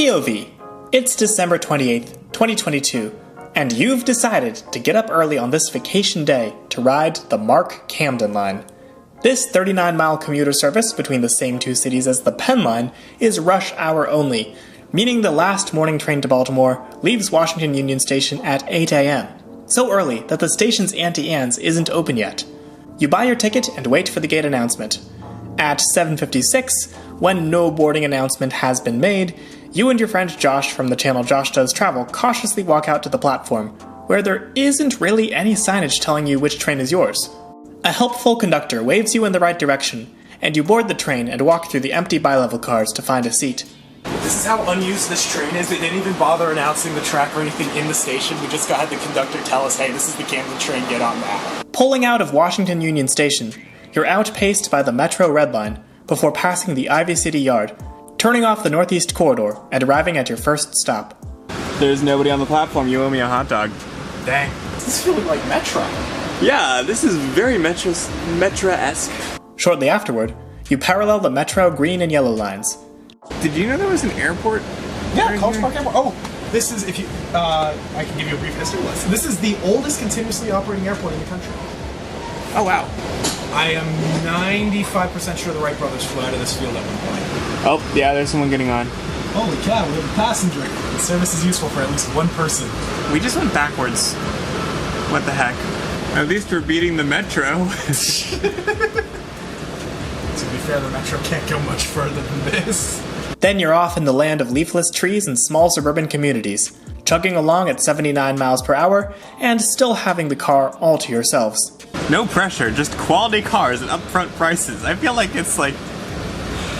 POV. It's December 28th, 2022, and you've decided to get up early on this vacation day to ride the MARC Camden Line. This 39-mile commuter service between the same two cities as the Penn Line is rush hour only, meaning the last morning train to Baltimore leaves Washington Union Station at 8 a.m., so early that the station's Auntie Anne's isn't open yet. You buy your ticket and wait for the gate announcement. At 7:56, when no boarding announcement has been made, you and your friend Josh from the channel Josh Does Travel cautiously walk out to the platform, where there isn't really any signage telling you which train is yours. A helpful conductor waves you in the right direction, and you board the train and walk through the empty bi-level cars to find a seat. This is how unused this train is. They didn't even bother announcing the track or anything in the station. We just had the conductor tell us, hey, this is the Camden train, get on that. Pulling out of Washington Union Station, you're outpaced by the Metro Red Line before passing the Ivy City Yard, turning off the Northeast Corridor, and arriving at your first stop. There's nobody on the platform. You owe me a hot dog. Dang, this is feeling like Metro. Yeah, this is very Metro-esque. Shortly afterward, you parallel the Metro green and yellow lines. Did you know there was an airport? Yeah, College Park Airport. Oh, this is, if you, I can give you a brief history lesson. This is the oldest continuously operating airport in the country. Oh, wow. I am 95% sure the Wright brothers flew out of this field at one point. Oh, yeah, there's someone getting on. Holy cow, we have a passenger. The service is useful for at least one person. We just went backwards. What the heck? At least we're beating the Metro. To be fair, the Metro can't go much further than this. Then you're off in the land of leafless trees and small suburban communities, chugging along at 79 miles per hour and still having the car all to yourselves. No pressure, just quality cars at upfront prices. I feel like it's like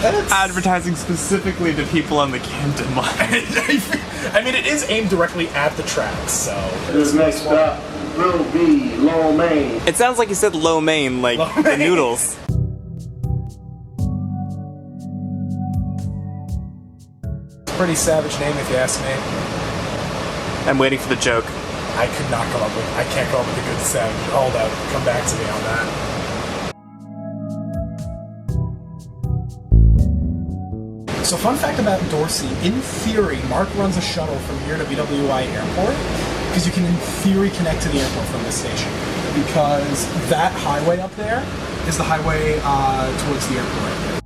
advertising specifically to people on the Camden Line. I mean, it is aimed directly at the tracks, so... This next stop will be Lo Mein. It sounds like you said lo mein, like the noodles. Pretty savage name if you ask me. I'm waiting for the joke. I could not come up with, I can't come up with a good savage. Hold out, come back to me on that. So fun fact about Dorsey, in theory, MARC runs a shuttle from here to BWI Airport, because you can in theory connect to the airport from this station. Because that highway up there is the highway towards the airport.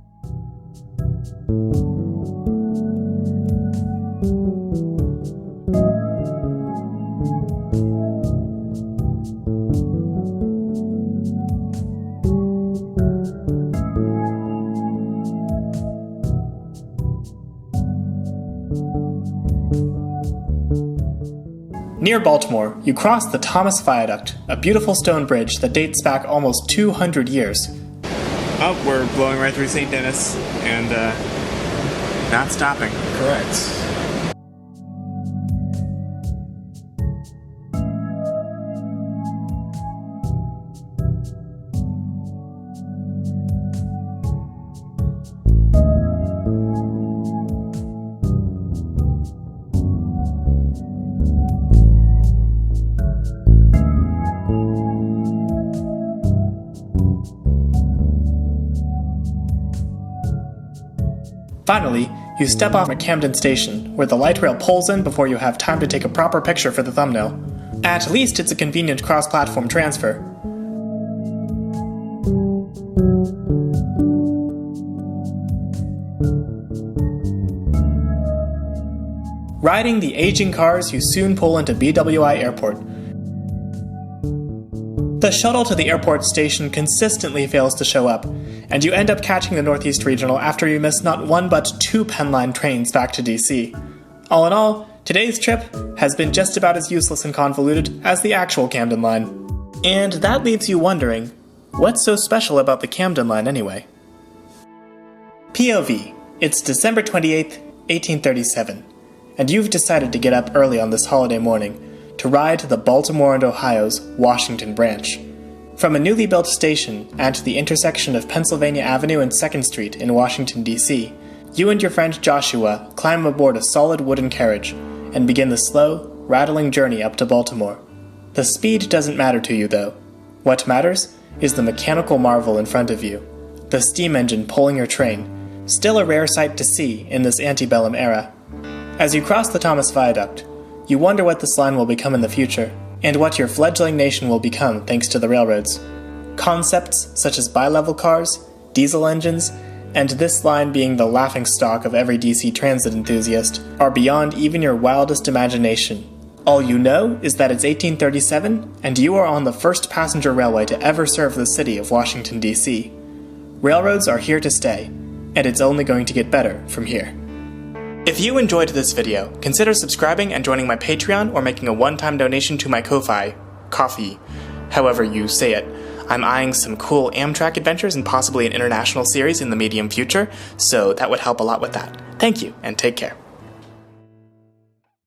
Near Baltimore, you cross the Thomas Viaduct, a beautiful stone bridge that dates back almost 200 years. Oh, we're blowing right through St. Denis, and not stopping. Correct. Finally, you step off at Camden Station, where the light rail pulls in before you have time to take a proper picture for the thumbnail. At least it's a convenient cross-platform transfer. Riding the aging cars, you soon pull into BWI Airport. The shuttle to the airport station consistently fails to show up, and you end up catching the Northeast Regional after you miss not one but two Penn Line trains back to DC. All in all, today's trip has been just about as useless and convoluted as the actual Camden Line. And that leaves you wondering, what's so special about the Camden Line anyway? POV. It's December 28th, 1837, and you've decided to get up early on this holiday morning to ride to the Baltimore and Ohio's Washington branch. From a newly built station at the intersection of Pennsylvania Avenue and 2nd Street in Washington, D.C., you and your friend Joshua climb aboard a solid wooden carriage and begin the slow, rattling journey up to Baltimore. The speed doesn't matter to you, though. What matters is the mechanical marvel in front of you, the steam engine pulling your train, still a rare sight to see in this antebellum era. As you cross the Thomas Viaduct, you wonder what this line will become in the future, and what your fledgling nation will become thanks to the railroads. Concepts such as bi-level cars, diesel engines, and this line being the laughingstock of every DC transit enthusiast are beyond even your wildest imagination. All you know is that it's 1837, and you are on the first passenger railway to ever serve the city of Washington, D.C. Railroads are here to stay, and it's only going to get better from here. If you enjoyed this video, consider subscribing and joining my Patreon or making a one-time donation to my Ko-Fi, coffee, however you say it. I'm eyeing some cool Amtrak adventures and possibly an international series in the medium future, so that would help a lot with that. Thank you, and take care.